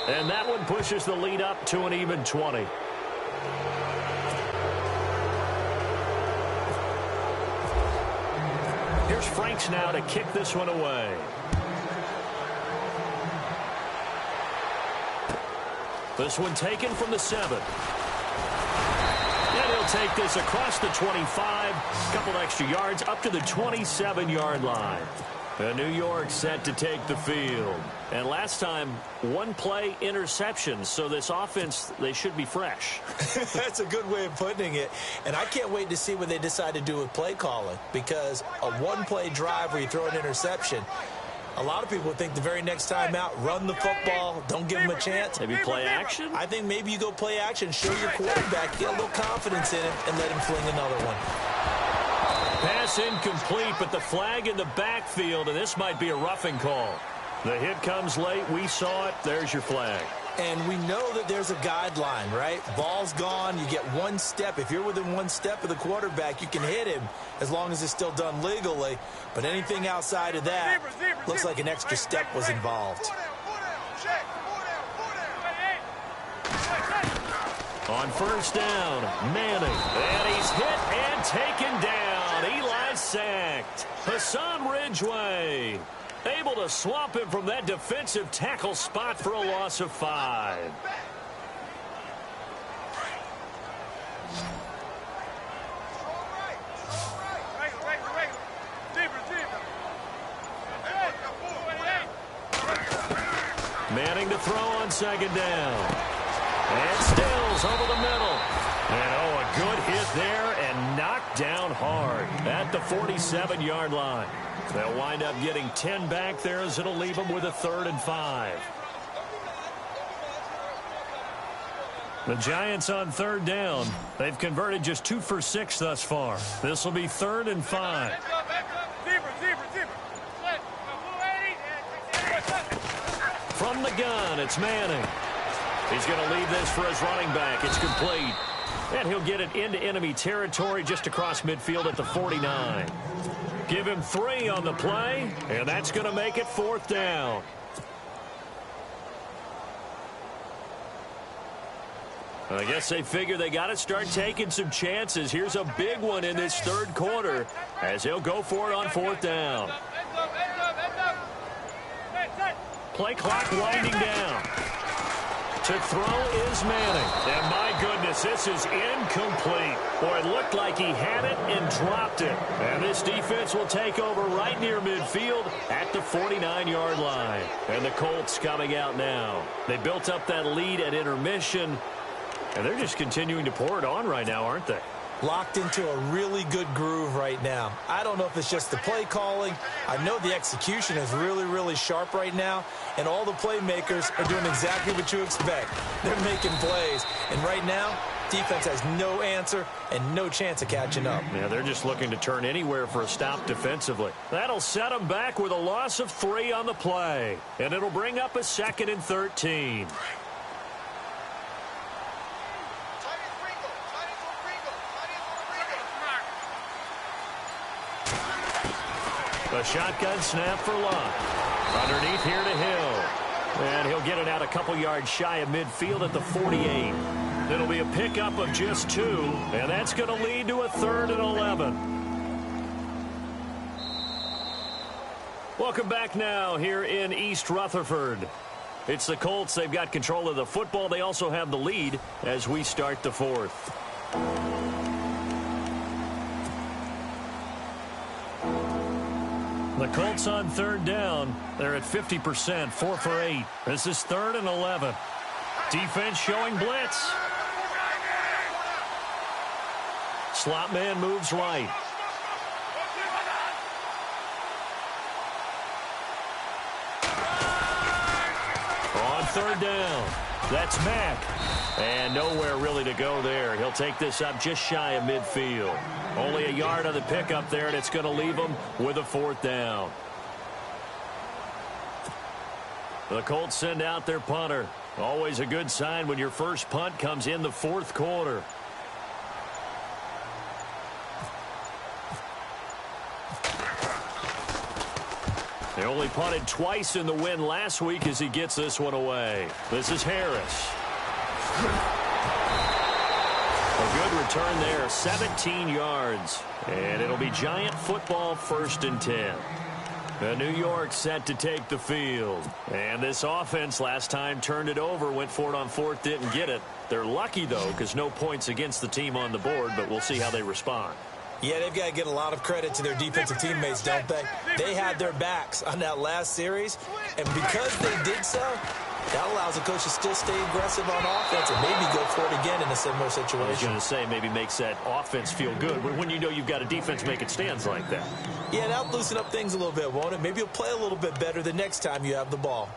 And that one pushes the lead up to an even 20. Here's Franks now to kick this one away. This one taken from the 7. And he'll take this across the 25. Couple extra yards up to the 27-yard line. And New York set to take the field. And last time, 1 play interception. So this offense, they should be fresh. That's a good way of putting it. And I can't wait to see what they decide to do with play calling. Because a 1-play drive where you throw an interception, a lot of people think the very next time out, run the football, don't give them a chance. Maybe play action? I think maybe you go play action, show your quarterback, get a little confidence in him, and let him fling another one. Pass incomplete, but the flag in the backfield, and this might be a roughing call. The hit comes late. We saw it. There's your flag. And we know that there's a guideline, right? Ball's gone. You get one step. If you're within one step of the quarterback, you can hit him as long as it's still done legally. But anything outside of that looks like an extra step was involved. On first down, Manning. And he's hit and taken down. Eli sacked. Hassan Ridgeway able to swamp him from that defensive tackle spot for a loss of 5. Manning to throw on second down. And Stills over the middle. And a good hit there and knocked down hard at the 47-yard line. They'll wind up getting 10 back there as it'll leave them with a 3rd and 5. The Giants on 3rd down. They've converted just 2 for 6 thus far. This will be 3rd and 5. From the gun, it's Manning. He's going to leave this for his running back. It's complete. And he'll get it into enemy territory just across midfield at the 49. Give him 3 on the play, and that's going to make it 4th down. I guess they figure they got to start taking some chances. Here's a big one in this 3rd quarter as he'll go for it on 4th down. Play clock winding down. To throw is Manning. And my goodness, this is incomplete. Boy, it looked like he had it and dropped it. And this defense will take over right near midfield at the 49-yard line. And the Colts coming out now. They built up that lead at intermission, and they're just continuing to pour it on right now, aren't they? Locked into a really good groove right now. I don't know if it's just the play calling. I know the execution is really, really sharp right now, and all the playmakers are doing exactly what you expect. They're making plays, and right now, defense has no answer and no chance of catching up. Yeah, they're just looking to turn anywhere for a stop defensively. That'll set them back with a loss of 3 on the play, and it'll bring up a 2nd and 13. A shotgun snap for Lott. Underneath here to Hill. And he'll get it out a couple yards shy of midfield at the 48. It'll be a pickup of just 2, and that's going to lead to a 3rd and 11. Welcome back now here in East Rutherford. It's the Colts. They've got control of the football. They also have the lead as we start the 4th. The Colts on 3rd down. They're at 50%, 4 for 8. This is 3rd and 11. Defense showing blitz. Slot man moves right. On 3rd down, that's Mack. And nowhere really to go there. He'll take this up just shy of midfield. Only a yard on the pickup there, and it's going to leave him with a 4th down. The Colts send out their punter. Always a good sign when your first punt comes in the 4th quarter. They only punted twice in the win last week as he gets this one away. This is Harris. A good return there, 17 yards. And it'll be Giant football, 1st and 10. The New York set to take the field. And this offense last time turned it over, went for it on 4th, didn't get it. They're lucky, though, because no points against the team on the board, but we'll see how they respond. Yeah, they've got to get a lot of credit to their defensive teammates, don't they? They had their backs on that last series, and because they did so, that allows the coach to still stay aggressive on offense and maybe go for it again in a similar situation. I was going to say, maybe makes that offense feel good when you know you've got a defense making stands like that. Yeah, that'll loosen up things a little bit, won't it? Maybe you'll play a little bit better the next time you have the ball.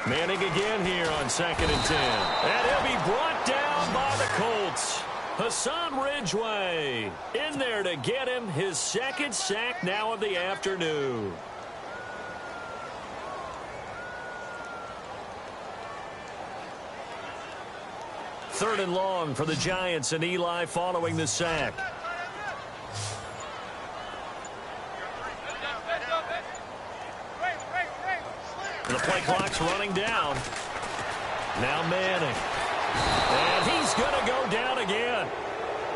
Manning again here on 2nd and 10. And he'll be brought down by the Colts. Hassan Ridgeway in there to get him his second sack now of the afternoon. Third and long for the Giants, and Eli following the sack. The play clock's running down. Now Manning. And he's going to go down again.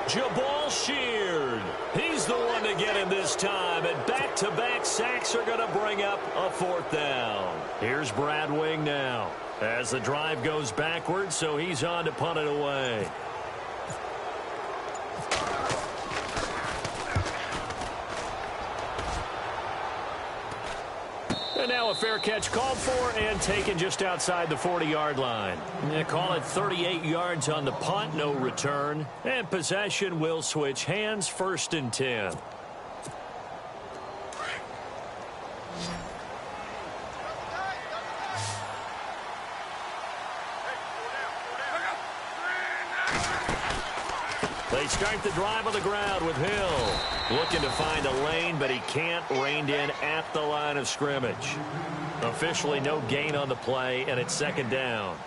Jabal Sheard. He's the one to get him this time. And back-to-back sacks are going to bring up a 4th down. Here's Brad Wing now as the drive goes backwards, so he's on to punt it away. And now a fair catch called for and taken just outside the 40-yard line. They call it 38 yards on the punt, no return. And possession will switch hands, 1st and 10. They start the drive on the ground with Hill. Looking to find a lane, but he can't. Reined in at the line of scrimmage. Officially no gain on the play, and it's 2nd down.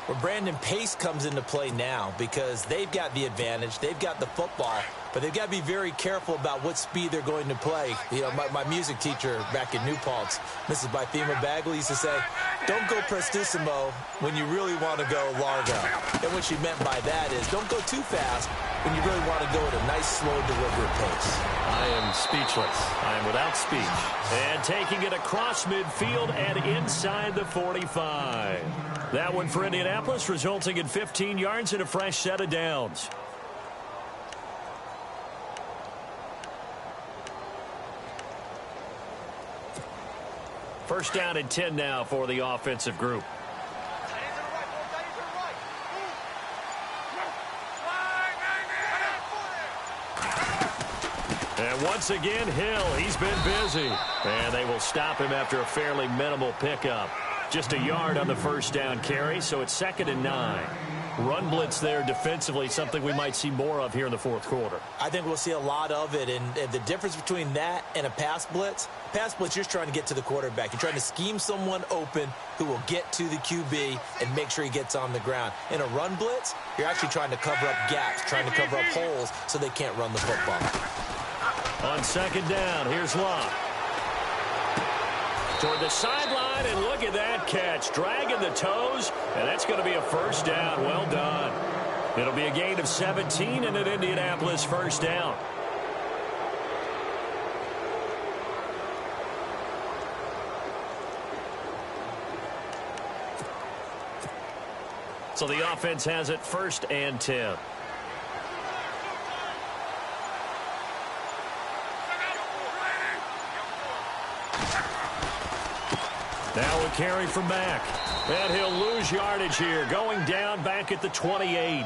Well, Brandon, pace comes into play now because they've got the advantage. They've got the football, but they've got to be very careful about what speed they're going to play. You know, my music teacher back in New Paltz, Mrs. Bythema Bagley, used to say, don't go prestissimo when you really want to go largo. And what she meant by that is don't go too fast when you really want to go at a nice, slow, deliberate pace. I am speechless. I am without speech. And taking it across midfield and inside the 45. That one for Indianapolis, resulting in 15 yards and a fresh set of downs. First down and 10 now for the offensive group. And once again, Hill, he's been busy. And they will stop him after a fairly minimal pickup. Just a yard on the first down carry, so it's 2nd and 9. Run blitz there defensively, something we might see more of here in the 4th quarter. I think we'll see a lot of it, and the difference between that and a pass blitz, you're just trying to get to the quarterback. You're trying to scheme someone open who will get to the QB and make sure he gets on the ground. In a run blitz, you're actually trying to cover up gaps, trying to cover up holes so they can't run the football. On 2nd down, here's Locke. Toward the sideline, and look at that catch. Dragging the toes, and that's going to be a first down. Well done. It'll be a gain of 17 and an Indianapolis first down. So the offense has it 1st and 10. Now a carry from Mack. And he'll lose yardage here. Going down back at the 28.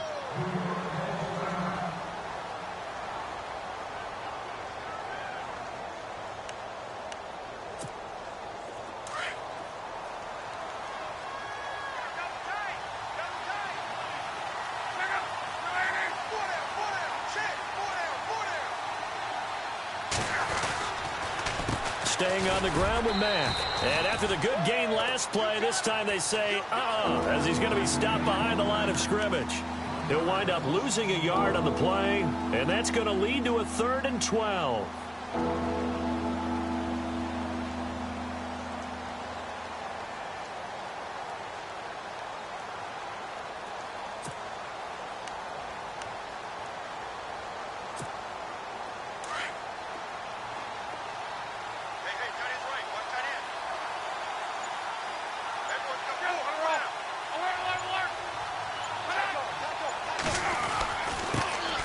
Staying on the ground with Mack. And after the good gain last play, this time they say, as he's going to be stopped behind the line of scrimmage. He'll wind up losing a yard on the play, and that's going to lead to a 3rd and 12.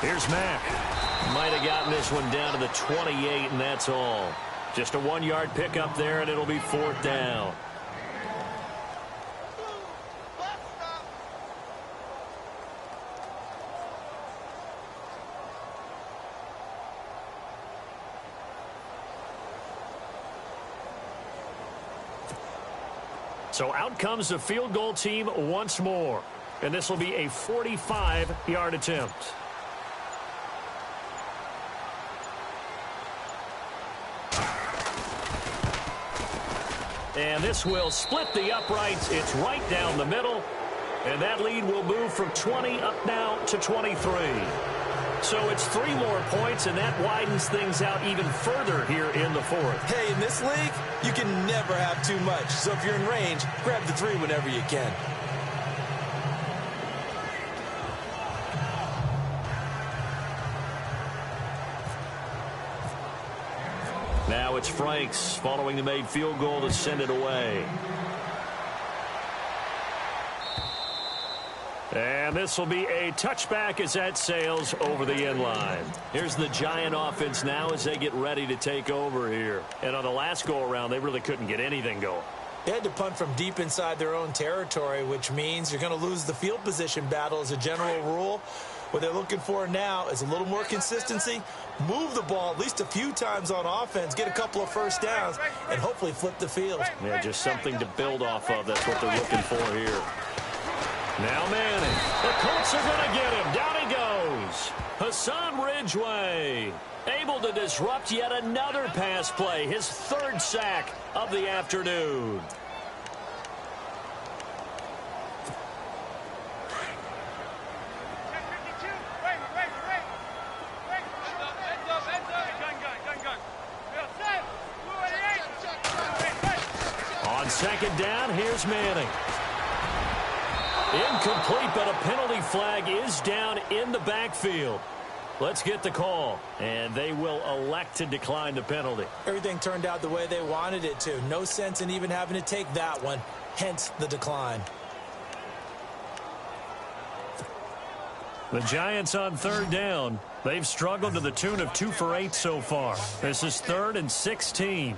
Here's Mack. Might have gotten this one down to the 28, and that's all. Just a 1-yard pickup there, and it'll be 4th down. So out comes the field goal team once more. And this will be a 45-yard attempt. And this will split the uprights. It's right down the middle. And that lead will move from 20 up now to 23. So it's 3 more points, and that widens things out even further here in the fourth. Hey, in this league, you can never have too much. So if you're in range, grab the 3 whenever you can. Now it's Franks following the made field goal to send it away. And this will be a touchback as that sails over the end line. Here's the Giant offense now as they get ready to take over here. And on the last go-around, they really couldn't get anything going. They had to punt from deep inside their own territory, which means you're going to lose the field position battle as a general rule. What they're looking for now is a little more consistency, move the ball at least a few times on offense, get a couple of first downs, and hopefully flip the field. Yeah, just something to build off of. That's what they're looking for here. Now Manning. The Colts are going to get him. Down he goes. Hassan Ridgeway able to disrupt yet another pass play. His 3rd sack of the afternoon. On 2nd down, here's Manning. Incomplete, but a penalty flag is down in the backfield. Let's get the call, and they will elect to decline the penalty. Everything turned out the way they wanted it to. No sense in even having to take that one, hence the decline. The Giants on 3rd down. They've struggled to the tune of 2 for 8 so far. This is 3rd and 16.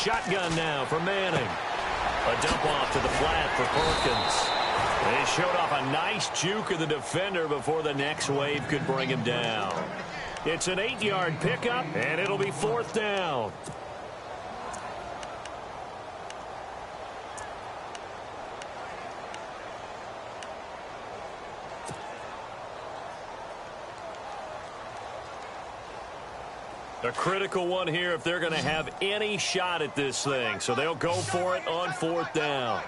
Shotgun now for Manning. A dump off to the flat for Perkins. They showed off a nice juke of the defender before the next wave could bring him down. It's an 8-yard pickup, and it'll be 4th down. A critical one here if they're going to have any shot at this thing. So they'll go for it on 4th down.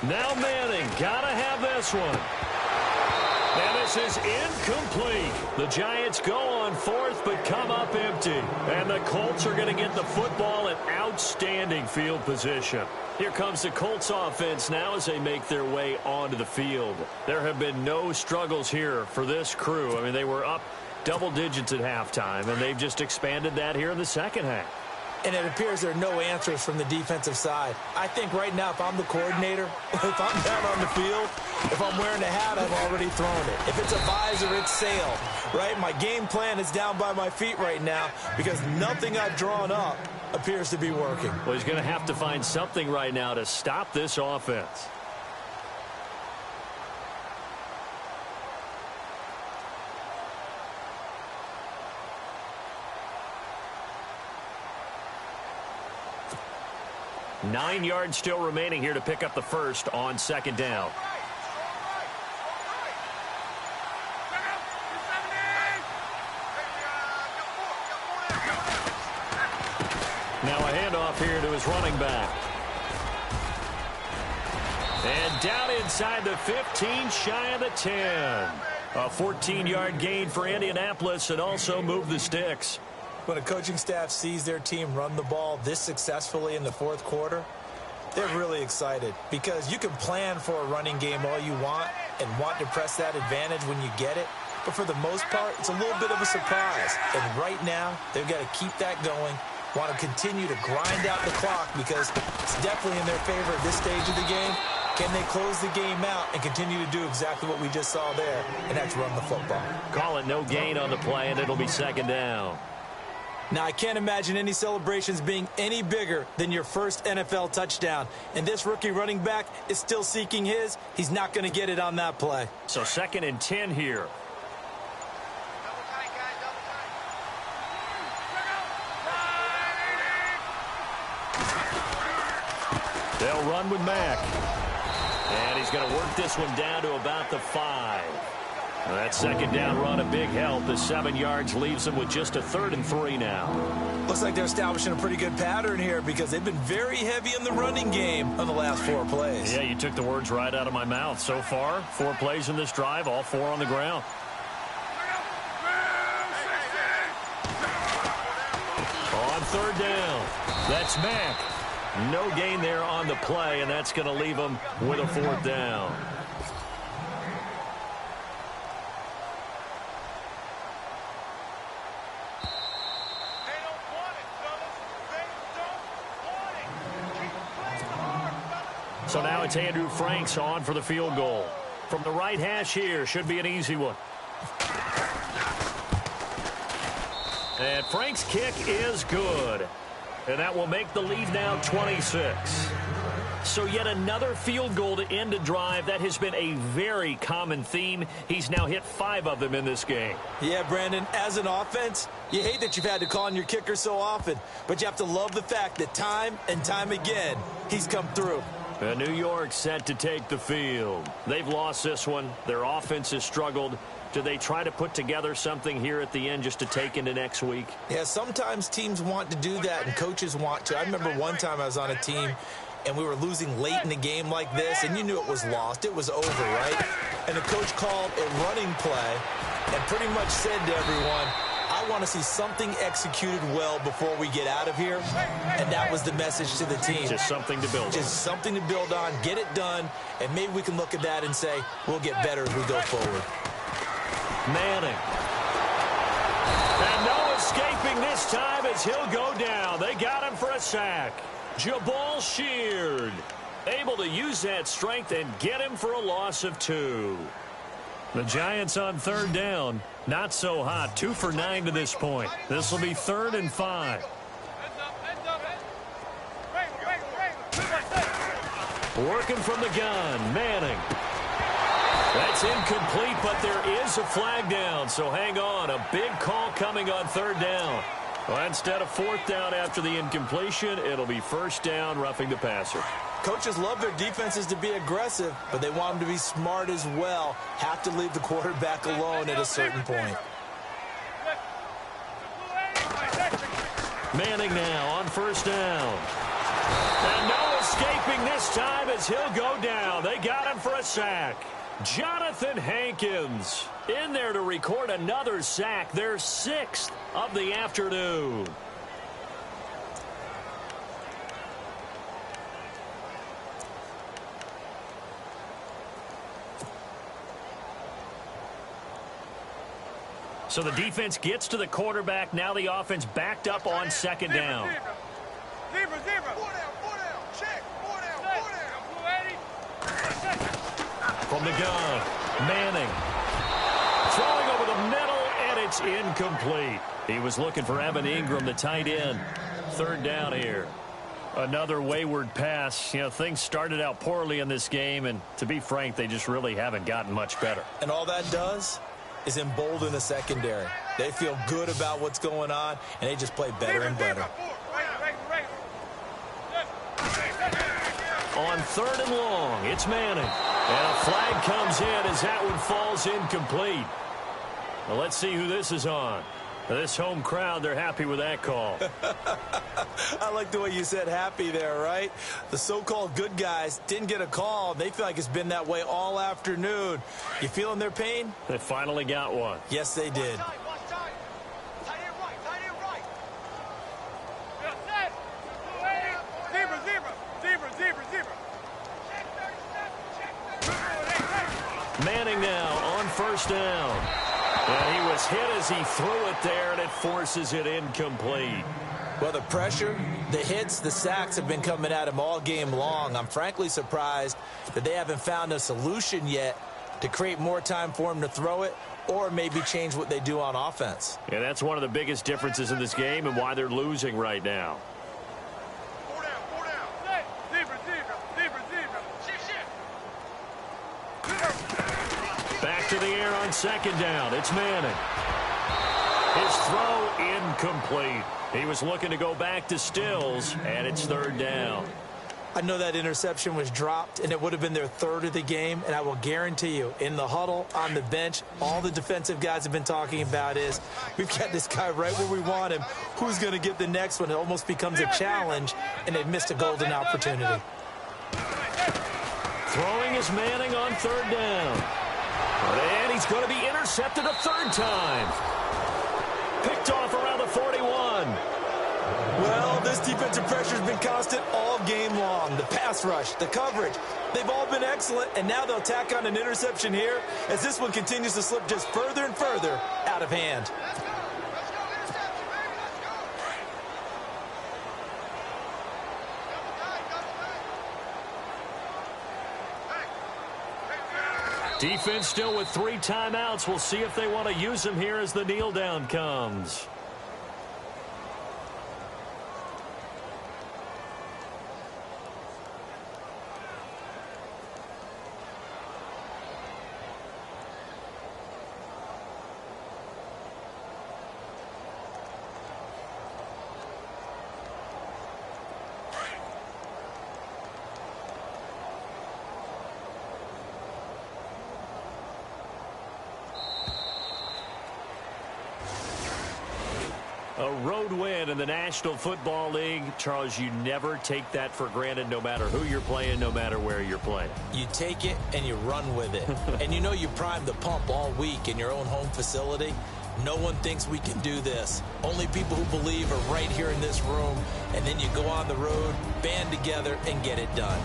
Now Manning, got to have this one. And this is incomplete. The Giants go on 4th but come up empty. And the Colts are going to get the football in outstanding field position. Here comes the Colts offense now as they make their way onto the field. There have been no struggles here for this crew. I mean, they were up double digits at halftime, and they've just expanded that here in the second half. And it appears there are no answers from the defensive side. I think right now, if I'm the coordinator, if I'm down on the field, if I'm wearing a hat, I've already thrown it. If it's a visor, it's sailed, right? My game plan is down by my feet right now because nothing I've drawn up appears to be working. Well, he's going to have to find something right now to stop this offense. Nine yards still remaining here to pick up the first on 2nd down. Now a handoff here to his running back. And down inside the 15, shy of the 10. A 14-yard gain for Indianapolis and also move the sticks. When a coaching staff sees their team run the ball this successfully in the 4th quarter, they're really excited because you can plan for a running game all you want and want to press that advantage when you get it. But for the most part, it's a little bit of a surprise. And right now, they've got to keep that going, want to continue to grind out the clock because it's definitely in their favor at this stage of the game. Can they close the game out and continue to do exactly what we just saw there, and that's run the football? Call it no gain on the play, and it'll be 2nd down. Now, I can't imagine any celebrations being any bigger than your first NFL touchdown. And this rookie running back is still seeking his. He's not going to get it on that play. So 2nd and 10 here. They'll run with Mack. And he's going to work this one down to about the 5. That 2nd down run a big help. The 7 yards leaves them with just a 3rd and 3 now. Looks like they're establishing a pretty good pattern here because they've been very heavy in the running game on the last 4 plays. Yeah, you took the words right out of my mouth. So far, 4 plays in this drive, all 4 on the ground. On 3rd down, that's Mack. No gain there on the play, and that's going to leave them with a 4th down. So now it's Andrew Franks on for the field goal. From the right hash here, should be an easy one. And Frank's kick is good. And that will make the lead now 26. So yet another field goal to end a drive. That has been a very common theme. He's now hit 5 of them in this game. Yeah, Brandon, as an offense, you hate that you've had to call on your kicker so often. But you have to love the fact that time and time again, he's come through. New York set to take the field. They've lost this one. Their offense has struggled. Do they try to put together something here at the end just to take into next week? Yeah, sometimes teams want to do that and coaches want to. I remember one time I was on a team and we were losing late in the game like this, and you knew it was lost. It was over, right? And the coach called a running play and pretty much said to everyone, I want to see something executed well before we get out of here. And that was the message to the team. Just something to build on. Just something to build on, get it done, and maybe we can look at that and say, we'll get better as we go forward. Manning. And no escaping this time as he'll go down. They got him for a sack. Jabal Sheard able to use that strength and get him for a loss of 2. The Giants on 3rd down. Not so hot. 2 for 9 to this point. This will be 3rd and 5. Working from the gun. Manning. That's incomplete, but there is a flag down, so hang on. A big call coming on 3rd down. Well, instead of 4th down after the incompletion, it'll be 1st down, roughing the passer. Coaches love their defenses to be aggressive, but they want them to be smart as well. Have to leave the quarterback alone at a certain point. Manning now on 1st down. And no escaping this time as he'll go down. They got him for a sack. Jonathan Hankins in there to record another sack, their 6th of the afternoon. So the defense gets to the quarterback. Now the offense backed up on 2nd down. Zebra. 4 down. Check. 4 down. From the gun, Manning. Throwing over the middle, and it's incomplete. He was looking for Evan Ingram, the tight end. 3rd down here. Another wayward pass. You know, things started out poorly in this game, and to be frank, they just really haven't gotten much better. And all that does is embolden the secondary. They feel good about what's going on, and they just play better and better. On 3rd and long, it's Manning. And a flag comes in as that one falls incomplete. Well, let's see who this is on. This home crowd, they're happy with that call. I like the way you said happy there, right? The so-called good guys didn't get a call. They feel like it's been that way all afternoon. You feeling their pain? They finally got one. Yes, they did. Manning now on 1st down. And he was hit as he threw it there, and it forces it incomplete. Well, the pressure, the hits, the sacks have been coming at him all game long. I'm frankly surprised that they haven't found a solution yet to create more time for them to throw it, or maybe change what they do on offense. Yeah, that's one of the biggest differences in this game and why they're losing right now. Four down. Zebra. Shift. Back to the air on second down. It's Manning. His throw incomplete. He was looking to go back to Stills, and it's third down. I know that interception was dropped, and it would have been their third of the game, and I will guarantee you, in the huddle, on the bench, all the defensive guys have been talking about is, we've got this guy right where we want him. Who's going to get the next one? It almost becomes a challenge, and they've missed a golden opportunity. Throwing is Manning on third down. And he's going to be intercepted a third time. Picked off around the 41. Well, this defensive pressure has been constant all game long. The pass rush, the coverage, they've all been excellent, and now they'll tack on an interception here as this one continues to slip just further and further out of hand. Defense still with 3 timeouts. We'll see if they want to use them here as the kneel down comes. A road win in the National Football League. Charles, you never take that for granted no matter who you're playing, no matter where you're playing. You take it and you run with it. And you know you primed the pump all week in your own home facility. No one thinks we can do this. Only people who believe are right here in this room. And then you go on the road, band together, and get it done.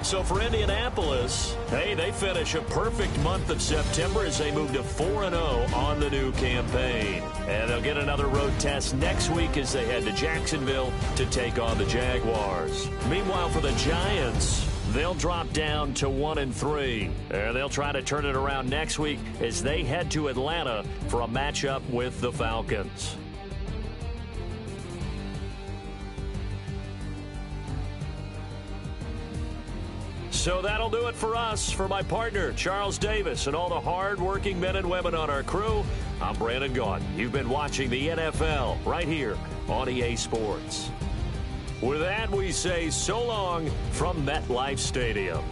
So for Indianapolis, hey, they finish a perfect month of September as they move to 4-0 on the new campaign. And they'll get another road test next week as they head to Jacksonville to take on the Jaguars. Meanwhile, for the Giants, they'll drop down to 1-3. And they'll try to turn it around next week as they head to Atlanta for a matchup with the Falcons. So that'll do it for us. For my partner, Charles Davis, and all the hard-working men and women on our crew, I'm Brandon Gaudin. You've been watching the NFL right here on EA Sports. With that, we say so long from MetLife Stadium.